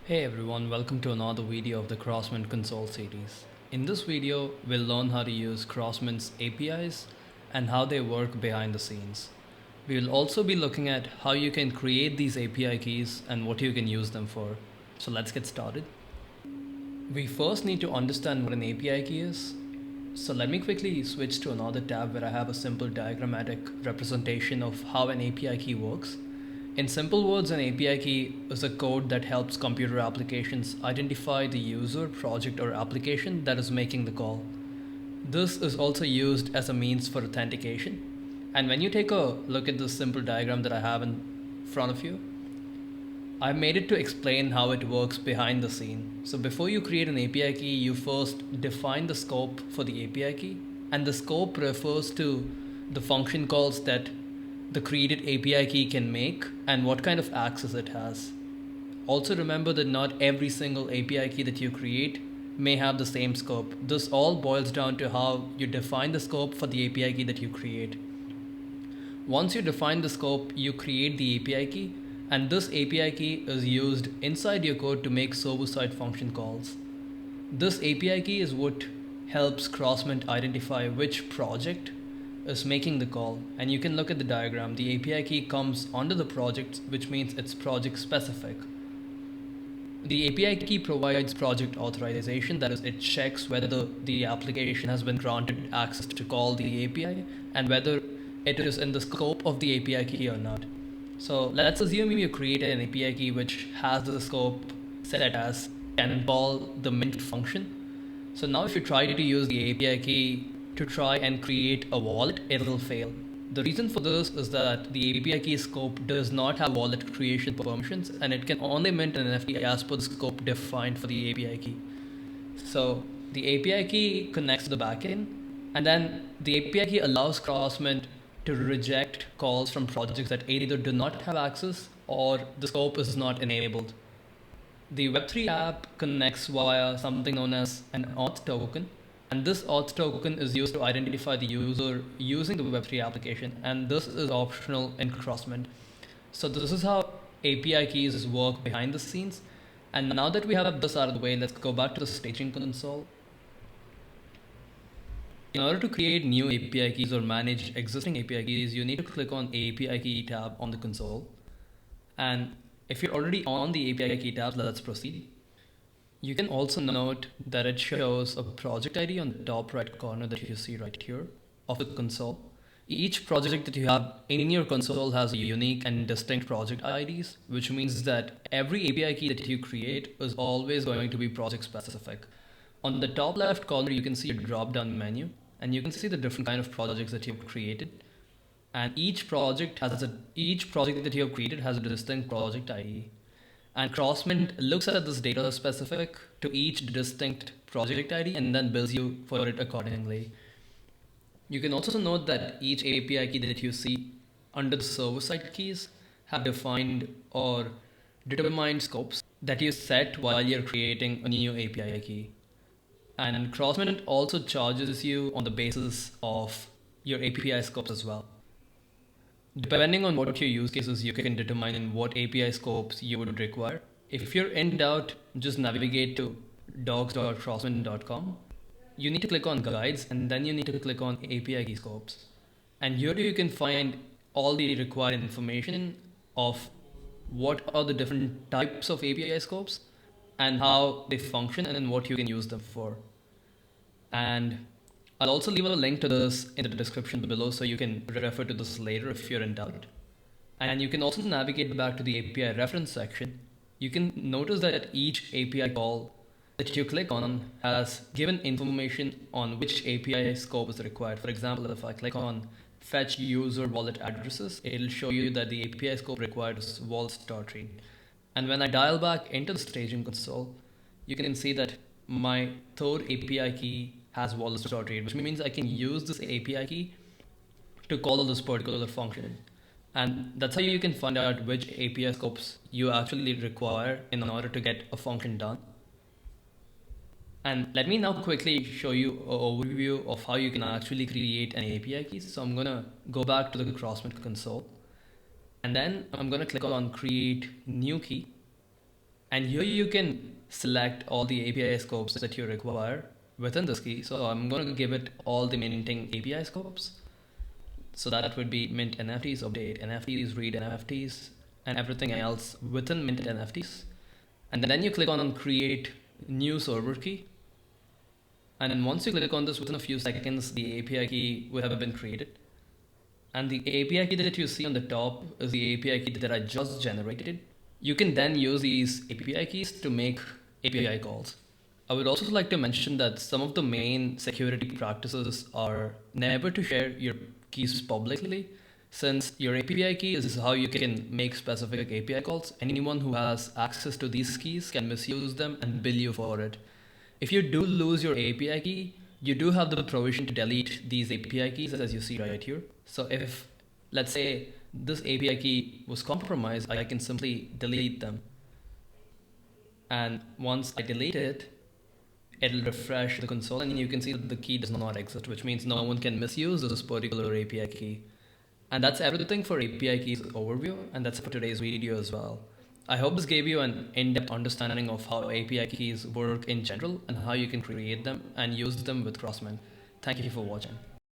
Hey everyone, welcome to another video of the Crossmint console series. In this video, we'll learn how to use Crossmint's APIs and how they work behind the scenes. We will also be looking at how you can create these API keys and what you can use them for. So let's get started. We first need to understand what an API key is. So let me quickly switch to another tab where I have a simple diagrammatic representation of how an API key works. In simple words, an API key is a code that helps computer applications identify the user, project, or application that is making the call. This is also used as a means for authentication. And when you take a look at this simple diagram that I have in front of you, I made it to explain how it works behind the scene. So before you create an API key, you first define the scope for the API key, and the scope refers to the function calls that the created API key can make and what kind of access it has. Also remember that not every single API key that you create may have the same scope. This all boils down to how you define the scope for the API key that you create. Once you define the scope, you create the API key, and this API key is used inside your code to make server-side function calls. This API key is what helps Crossmint identify which project is making the call, and you can look at the diagram. The API key comes under the project, which means it's project specific. The API key provides project authorization, that is, it checks whether the application has been granted access to call the API and whether it is in the scope of the API key or not. So let's assume you create an API key which has the scope set as can call the mint function. So now if you try to use the API key to try and create a wallet, it will fail. The reason for this is that the API key scope does not have wallet creation permissions, and it can only mint an NFT as per the scope defined for the API key. So the API key connects to the backend, and then the API key allows Crossmint to reject calls from projects that either do not have access or the scope is not enabled. The Web3 app connects via something known as an auth token, and this auth token is used to identify the user using the Web3 application, and this is optional in Crossmint. So this is how API keys work behind the scenes. And now that we have this out of the way, let's go back to the staging console. In order to create new API keys or manage existing API keys, you need to click on API key tab on the console. And if you're already on the API key tab, let's proceed. You can also note that it shows a project ID on the top right corner that you see right here of the console. Each project that you have in your console has unique and distinct project IDs, which means that every API key that you create is always going to be project specific. On the top left corner, you can see a drop-down menu, and you can see the different kind of projects that you've created. And each project that you have created has a distinct project ID. And Crossmint looks at this data specific to each distinct project ID and then bills you for it accordingly. You can also note that each API key that you see under the server-side keys have defined or determined scopes that you set while you're creating a new API key. And Crossmint also charges you on the basis of your API scopes as well. Depending on what your use cases, you can determine what API scopes you would require. If you're in doubt, just navigate to docs.crossmint.com. You need to click on guides, and then you need to click on API key scopes. And here you can find all the required information of what are the different types of API scopes and how they function and then what you can use them for. And I'll also leave a link to this in the description below so you can refer to this later if you're in doubt. And you can also navigate back to the API reference section. You can notice that each API call that you click on has given information on which API scope is required. For example, if I click on fetch user wallet addresses, it'll show you that the API scope required is wallet start tree. And when I dial back into the staging console, you can see that my third API key has wallet start tree, which means I can use this API key to call this particular function. And that's how you can find out which API scopes you actually require in order to get a function done. And let me now quickly show you an overview of how you can actually create an API key. So I'm gonna go back to the Crossmint console, and then I'm gonna click on create new key. And here you can select all the API scopes that you require within this key. So I'm going to give it all the minting API scopes. So that would be mint NFTs, update NFTs, read NFTs, and everything else within mint NFTs. And then you click on create new server key. And then once you click on this, within a few seconds, the API key will have been created. And the API key that you see on the top is the API key that I just generated. You can then use these API keys to make API calls. I would also like to mention that some of the main security practices are never to share your keys publicly, since your API key is how you can make specific API calls. Anyone who has access to these keys can misuse them and bill you for it. If you do lose your API key, you do have the provision to delete these API keys as you see right here. So if, let's say, this API key was compromised, I can simply delete them. And once I delete it, it'll refresh the console and you can see that the key does not exist, which means no one can misuse this particular API key. And that's everything for API keys overview, and that's for today's video as well. I hope this gave you an in-depth understanding of how API keys work in general and how you can create them and use them with Crossmint. Thank you for watching.